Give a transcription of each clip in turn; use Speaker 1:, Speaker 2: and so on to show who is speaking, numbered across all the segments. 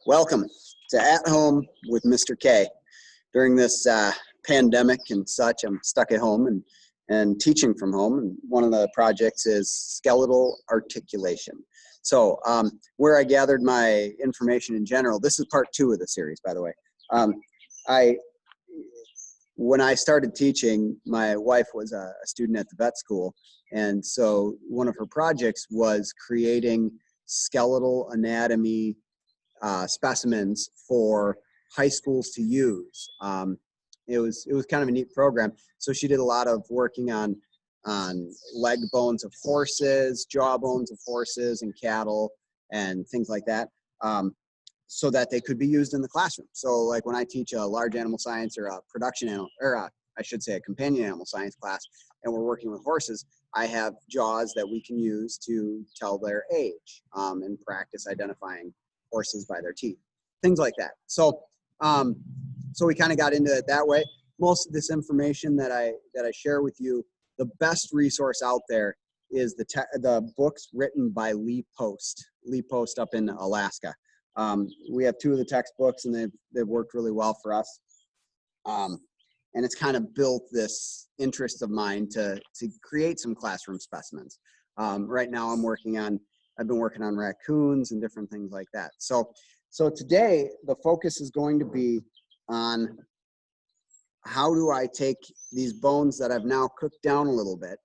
Speaker 1: Welcome to At Home with Mr. K. During this pandemic and such, I'm stuck at home and teaching from home. And one of the projects is Skeletal Articulation. So where I gathered my information in general, this is part 2 of the series, by the way. When I started teaching, my wife was a student at the vet school. And so one of her projects was creating skeletal anatomy specimens for high schools to use. It was kind of a neat program. So she did a lot of working on leg bones of horses, jaw bones of horses and cattle and things like that, so that they could be used in the classroom. So like when I teach a large animal science or a production animal, or I should say a companion animal science class, and we're working with horses, I have jaws that we can use to tell their age and practice identifying horses by their teeth, things like that. So so we kind of got into it that way. Most of this information that I share with you, the best resource out there is the books written by Lee Post up in Alaska. We have 2 of the textbooks, and they've worked really well for us. And it's kind of built this interest of mine to create some classroom specimens. Right now I've been working on raccoons and different things like that. So today the focus is going to be on how do I take these bones that I've now cooked down a little bit.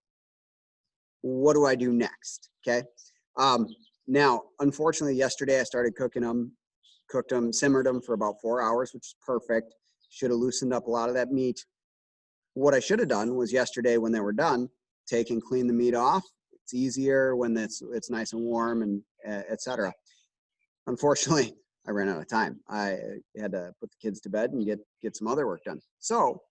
Speaker 1: What do I do next? Okay. Now, unfortunately, yesterday I started cooking them, simmered them for about 4 hours, which is perfect. Should have loosened up a lot of that meat. What I should have done was yesterday when they were done, take and clean the meat off. It's easier when it's nice and warm and etc. Unfortunately, I ran out of time. I had to put the kids to bed and get some other work done. So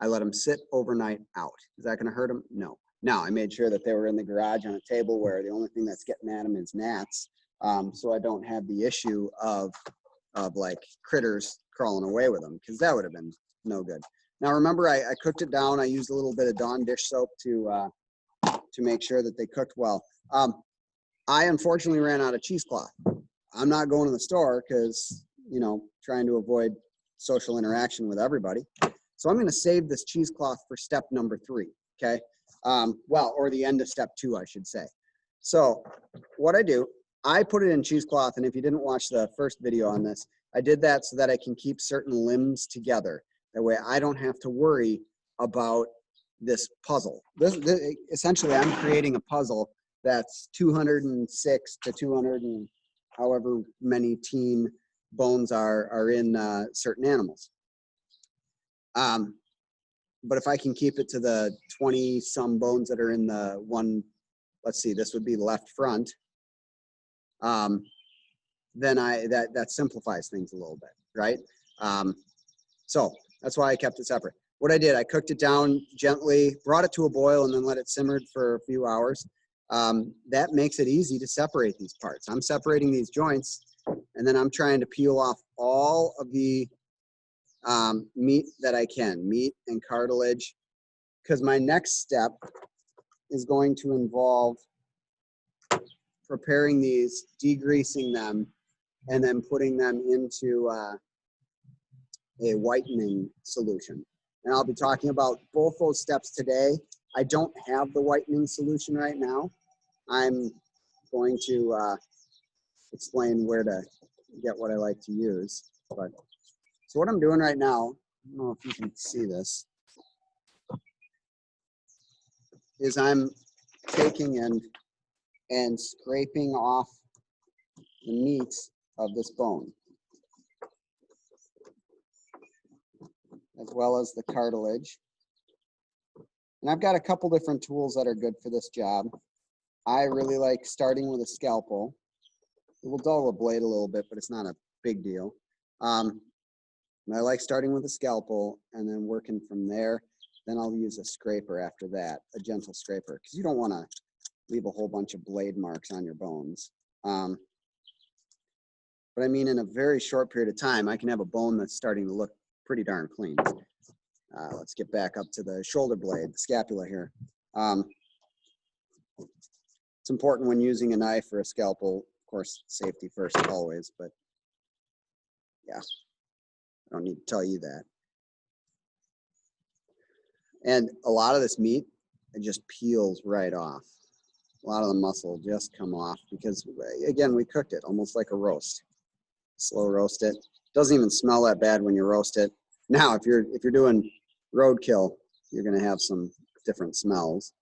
Speaker 1: I let them sit overnight out. Is that going to hurt them? No. Now, I made sure that they were in the garage on a table where the only thing that's getting at them is gnats, so I don't have the issue of like critters crawling away with them, because that would have been no good. Now, remember, I cooked it down. I used a little bit of Dawn dish soap to make sure that they cooked well. I unfortunately ran out of cheesecloth. I'm not going to the store because, trying to avoid social interaction with everybody. So I'm going to save this cheesecloth for step number 3, okay? Or the end of step 2, I should say. So what I do, I put it in cheesecloth, and if you didn't watch the first video on this, I did that so that I can keep certain limbs together. That way I don't have to worry about this puzzle. Essentially, I'm creating a puzzle that's 206 to 200 and however many teen bones are in certain animals. But if I can keep it to the 20-some bones that are in the one, let's see, this would be left front, then that simplifies things a little bit, right? So that's why I kept it separate. What I did, I cooked it down gently, brought it to a boil, and then let it simmer for a few hours. That makes it easy to separate these parts. I'm separating these joints, and then I'm trying to peel off all of the meat that I can, meat and cartilage, because my next step is going to involve preparing these, degreasing them, and then putting them into a whitening solution. And I'll be talking about both those steps today. I don't have the whitening solution right now. I'm going to explain where to get what I like to use. But so what I'm doing right now, I don't know if you can see this, is I'm taking and scraping off the meat of this bone, as well as the cartilage. And I've got a couple different tools that are good for this job. I really like starting with a scalpel. It will dull the blade a little bit, but it's not a big deal. And I like starting with a scalpel and then working from there. Then I'll use a scraper after that, a gentle scraper, because you don't want to leave a whole bunch of blade marks on your bones. But I mean, in a very short period of time, I can have a bone that's starting to look pretty darn clean. Let's get back up to the shoulder blade, the scapula here. It's important when using a knife or a scalpel, of course, safety first always, but Yeah, I don't need to tell you that. And a lot of this meat, it just peels right off. A lot of the muscle just come off because, again, we cooked it almost like a roast. Slow roast it. Doesn't even smell that bad when you roast it. Now, if you're doing roadkill, you're going to have some different smells.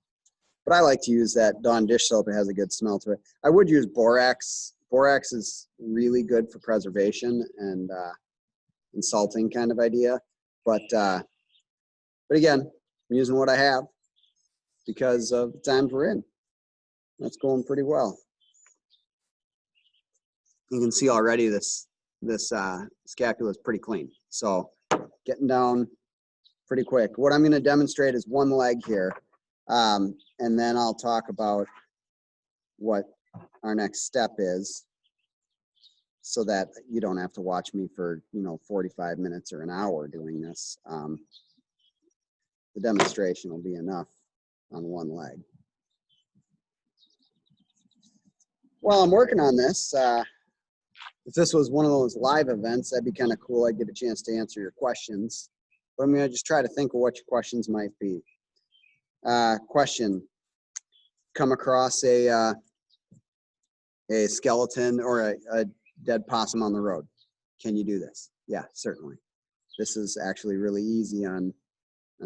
Speaker 1: But I like to use that Dawn dish soap. It has a good smell to it. I would use borax. Borax is really good for preservation and salting kind of idea. But again, I'm using what I have because of the times we're in. That's going pretty well. You can see already this scapula is pretty clean. So getting down pretty quick. What I'm going to demonstrate is one leg here. And then I'll talk about what our next step is so that you don't have to watch me for, 45 minutes or an hour doing this. The demonstration will be enough on one leg. While I'm working on this, if this was one of those live events, that'd be kind of cool. I'd get a chance to answer your questions. But I'm going to just try to think of what your questions might be. Question: come across a skeleton or a dead possum on the road. Can you do this? Yeah, certainly. This is actually really easy on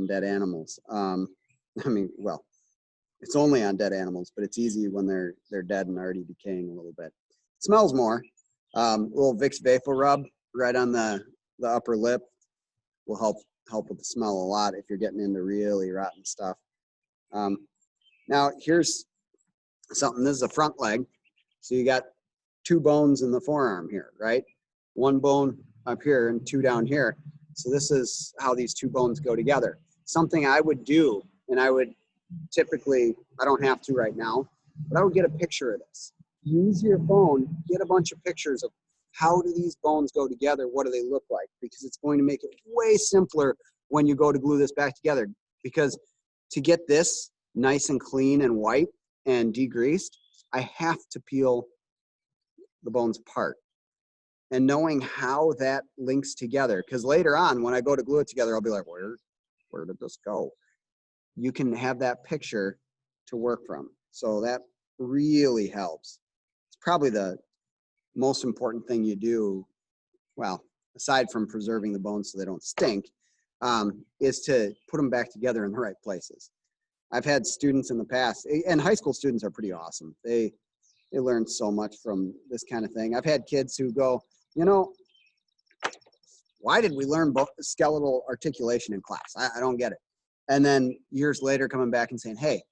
Speaker 1: dead animals. Well, it's only on dead animals, but it's easy when they're dead and already decaying a little bit. It smells more. Little Vicks Vapor Rub right on the upper lip will help with the smell a lot if you're getting into really rotten stuff. Now here's something. This is a front leg, so you got two bones in the forearm here, right? One bone up here and two down here. So this is how these two bones go together. Something I would do, and I would typically, I don't have to right now, but I would get a picture of this. Use your phone, get a bunch of pictures of how do these bones go together, what do they look like, because it's going to make it way simpler when you go to glue this back together. Because to get this nice and clean and white and degreased, I have to peel the bones apart. And knowing how that links together, because later on when I go to glue it together, I'll be like, where did this go? You can have that picture to work from. So that really helps. It's probably the most important thing you do, well, aside from preserving the bones so they don't stink, is to put them back together in the right places. I've had students in the past, and high school students are pretty awesome. They learn so much from this kind of thing. I've had kids who go, why did we learn skeletal articulation in class? I don't get it. And then years later coming back and saying, hey,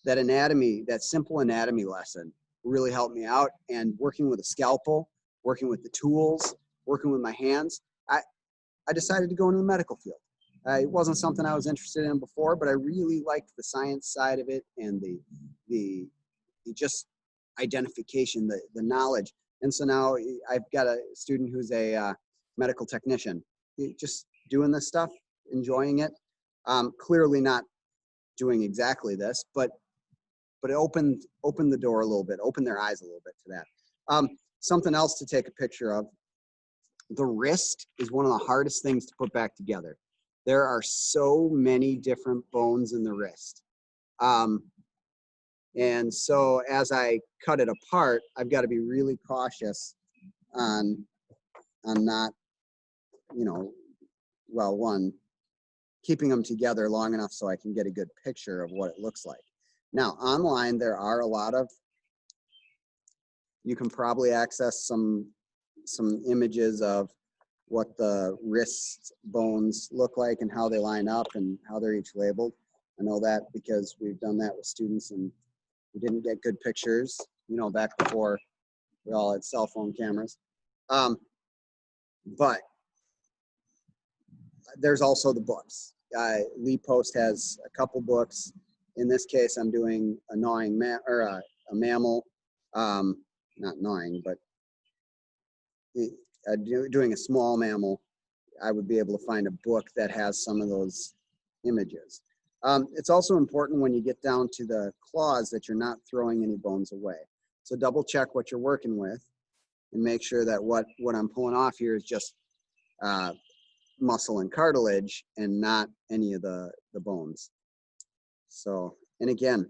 Speaker 1: that simple anatomy lesson really helped me out. And working with a scalpel, working with the tools, working with my hands, I decided to go into the medical field. It wasn't something I was interested in before, but I really liked the science side of it and the just identification, the knowledge. And so now I've got a student who's a medical technician, just doing this stuff, enjoying it. Clearly not doing exactly this, but it opened the door a little bit, opened their eyes a little bit to that. Something else to take a picture of. The wrist is one of the hardest things to put back together. There are so many different bones in the wrist. And so as I cut it apart, I've got to be really cautious on not, one, keeping them together long enough so I can get a good picture of what it looks like. Now, online, there are you can probably access some images of what the wrist bones look like and how they line up and how they're each labeled. I know that because we've done that with students and we didn't get good pictures, back before we all had cell phone cameras. But there's also the books. Lee Post has a couple books. In this case, I'm doing a gnawing a mammal, not gnawing, but doing a small mammal. I would be able to find a book that has some of those images. It's also important when you get down to the claws that you're not throwing any bones away. So double check what you're working with and make sure that what I'm pulling off here is just muscle and cartilage and not any of the bones. So, and again,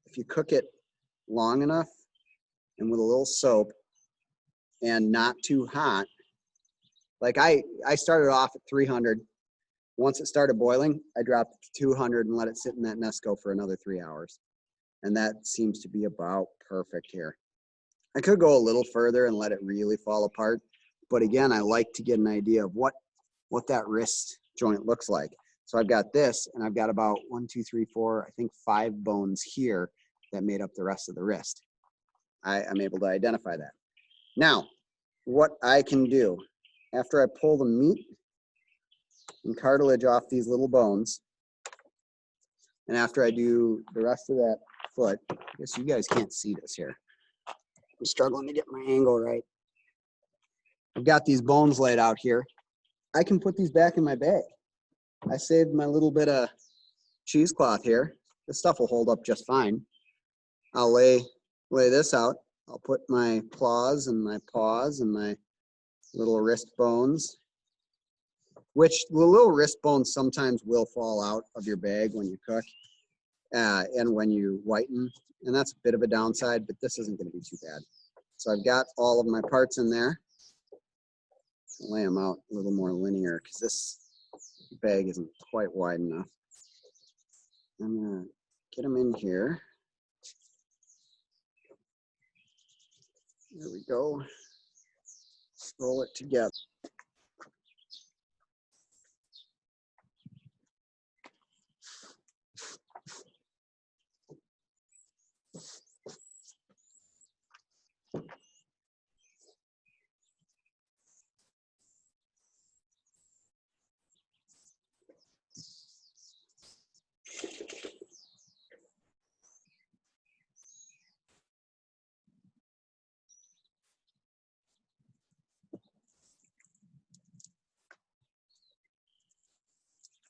Speaker 1: if you cook it long enough and with a little soap and not too hot, like I started off at 300. Once it started boiling, I dropped it to 200 and let it sit in that Nesco for another 3 hours. And that seems to be about perfect here. I could go a little further and let it really fall apart. But again, I like to get an idea of what that wrist joint looks like. So I've got this, and I've got about 1, 2, 3, 4, I think 5 bones here that made up the rest of the wrist. I'm able to identify that. Now, what I can do, after I pull the meat and cartilage off these little bones, and after I do the rest of that foot, I guess you guys can't see this here. I'm struggling to get my angle right. I've got these bones laid out here. I can put these back in my bag. I saved my little bit of cheesecloth here. This stuff will hold up just fine. I'll lay this out. I'll put my claws and my paws and my little wrist bones, which the little wrist bones sometimes will fall out of your bag when you cook and when you whiten. And that's a bit of a downside, but this isn't going to be too bad. So I've got all of my parts in there. I'll lay them out a little more linear because this bag isn't quite wide enough. I'm going to get them in here. There we go. Roll it together.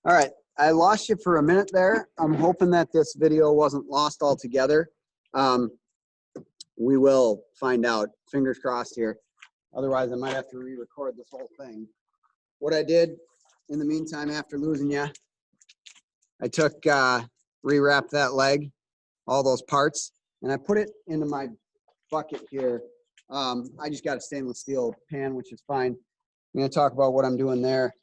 Speaker 1: All right, I lost you for a minute there. I'm hoping that this video wasn't lost altogether. We will find out, fingers crossed here. Otherwise, I might have to re-record this whole thing. What I did in the meantime, after losing you, I took, rewrapped that leg, all those parts, and I put it into my bucket here. I just got a stainless steel pan, which is fine. I'm gonna talk about what I'm doing there.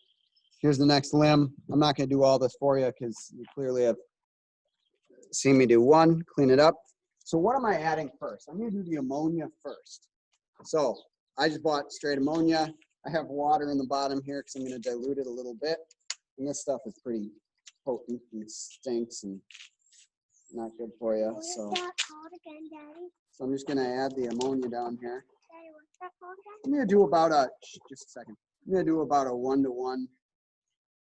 Speaker 1: Here's the next limb. I'm not going to do all this for you because you clearly have seen me do one, clean it up. So what am I adding first? I'm going to do the ammonia first. So I just bought straight ammonia. I have water in the bottom here because I'm going to dilute it a little bit. And this stuff is pretty potent and stinks and not good for you.
Speaker 2: What is
Speaker 1: So,
Speaker 2: that called again, Daddy?
Speaker 1: so I'm just going to add the ammonia down here.
Speaker 2: Daddy, what's that called again?
Speaker 1: I'm going to do about a, just a second. I'm going to do about a 1-to-1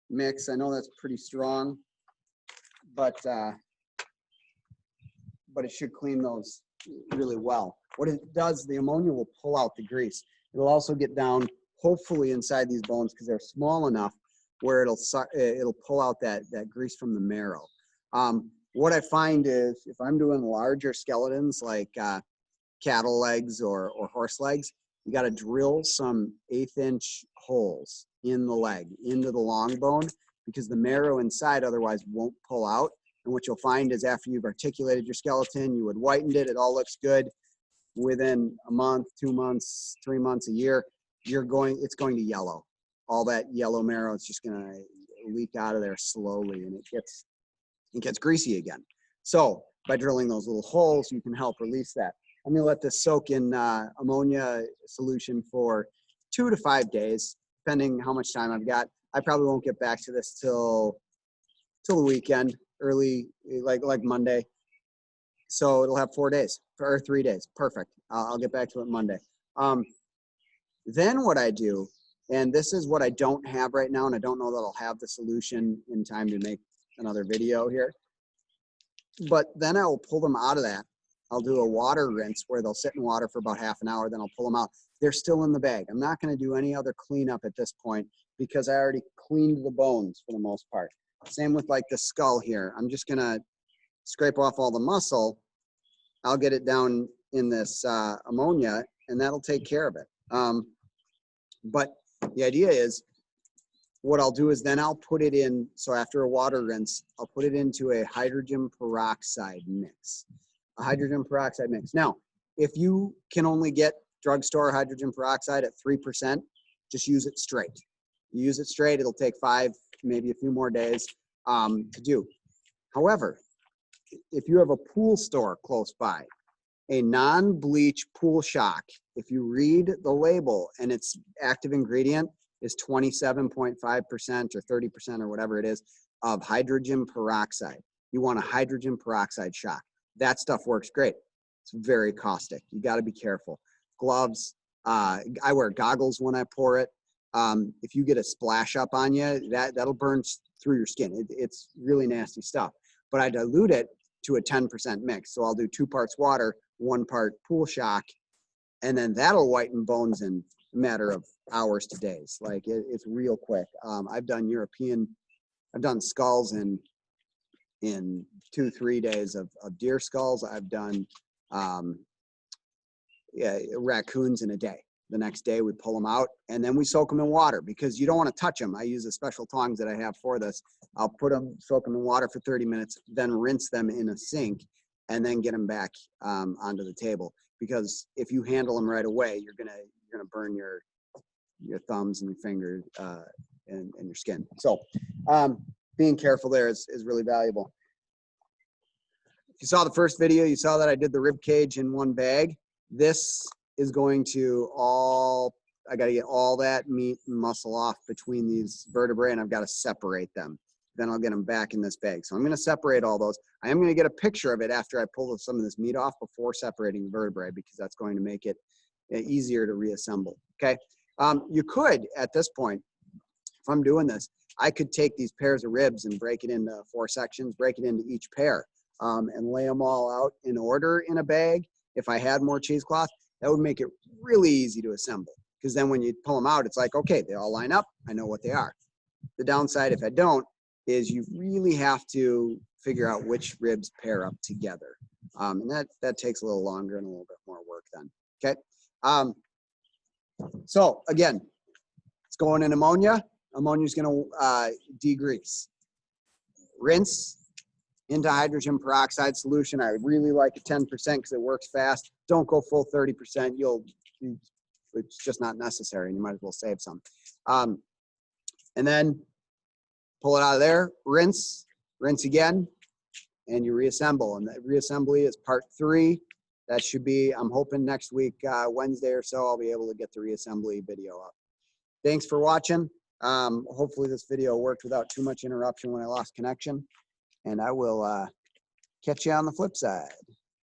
Speaker 1: mix. I know that's pretty strong, but it should clean those really well. What it does, the ammonia will pull out the grease. It'll also get down, hopefully, inside these bones because they're small enough where it'll pull out that grease from the marrow. What I find is if I'm doing larger skeletons like cattle legs or horse legs, you got to drill some 1/8-inch holes in the leg, into the long bone, because the marrow inside otherwise won't pull out. And what you'll find is after you've articulated your skeleton, you had whitened it, it all looks good. Within a month, 2 months, 3 months, a year, it's going to yellow. All that yellow marrow is just gonna leak out of there slowly and it gets greasy again. So by drilling those little holes, you can help release that. I'm gonna let this soak in ammonia solution for 2 to 5 days, depending how much time I've got. I probably won't get back to this till the weekend, early, like Monday. So it'll have 4 days or 3 days. Perfect. I'll get back to it Monday. Then what I do, and this is what I don't have right now, and I don't know that I'll have the solution in time to make another video here. But then I will pull them out of that. I'll do a water rinse where they'll sit in water for about half an hour, then I'll pull them out. They're still in the bag. I'm not going to do any other cleanup at this point because I already cleaned the bones for the most part. Same with like the skull here. I'm just going to scrape off all the muscle. I'll get it down in this ammonia and that'll take care of it. But the idea is what I'll do is then I'll put it in, so after a water rinse, I'll put it into a hydrogen peroxide mix. A hydrogen peroxide mix. Now, if you can only get drugstore hydrogen peroxide at 3%, just use it straight. You use it straight, it'll take 5, maybe a few more days to do. However, if you have a pool store close by, a non-bleach pool shock, if you read the label and its active ingredient is 27.5% or 30% or whatever it is of hydrogen peroxide. You want a hydrogen peroxide shock. That stuff works great. It's very caustic. You got to be careful. Gloves. I wear goggles when I pour it. If you get a splash up on you, that'll burn through your skin. It's really nasty stuff. But I dilute it to a 10% mix. So I'll do 2 parts water, 1 part pool shock, and then that'll whiten bones in a matter of hours to days. Like it's real quick. I've done skulls in 2-3 days of deer skulls. I've done raccoons in a day. The next day we pull them out and then we soak them in water because you don't want to touch them. I use a special tongs that I have for this. I'll soak them in water for 30 minutes, then rinse them in a sink and then get them back onto the table. Because if you handle them right away, you're gonna burn your thumbs and your fingers and your skin. So being careful there is really valuable. If you saw the first video, you saw that I did the rib cage in 1 bag. This is going to I got to get all that meat and muscle off between these vertebrae, and I've got to separate them. Then I'll get them back in this bag. So I'm going to separate all those. I am going to get a picture of it after I pull some of this meat off before separating the vertebrae, because that's going to make it easier to reassemble. Okay. You could, at this point, if I'm doing this, I could take these pairs of ribs and break it into 4 sections, break it into each pair, and lay them all out in order in a bag. If I had more cheesecloth, that would make it really easy to assemble, because then when you pull them out, it's like, okay, they all line up. I know what they are. The downside, if I don't, is you really have to figure out which ribs pair up together. And that takes a little longer and a little bit more work then. Okay. So again, it's going in ammonia. Ammonia is going to degrease. Rinse into hydrogen peroxide solution. I really like a 10% because it works fast. Don't go full 30%. It's just not necessary, and you might as well save some. And then pull it out of there, rinse again, and you reassemble. And that reassembly is part 3. That should be, I'm hoping next week, Wednesday or so, I'll be able to get the reassembly video up. Thanks for watching. Hopefully this video worked without too much interruption when I lost connection. And I will catch you on the flip side.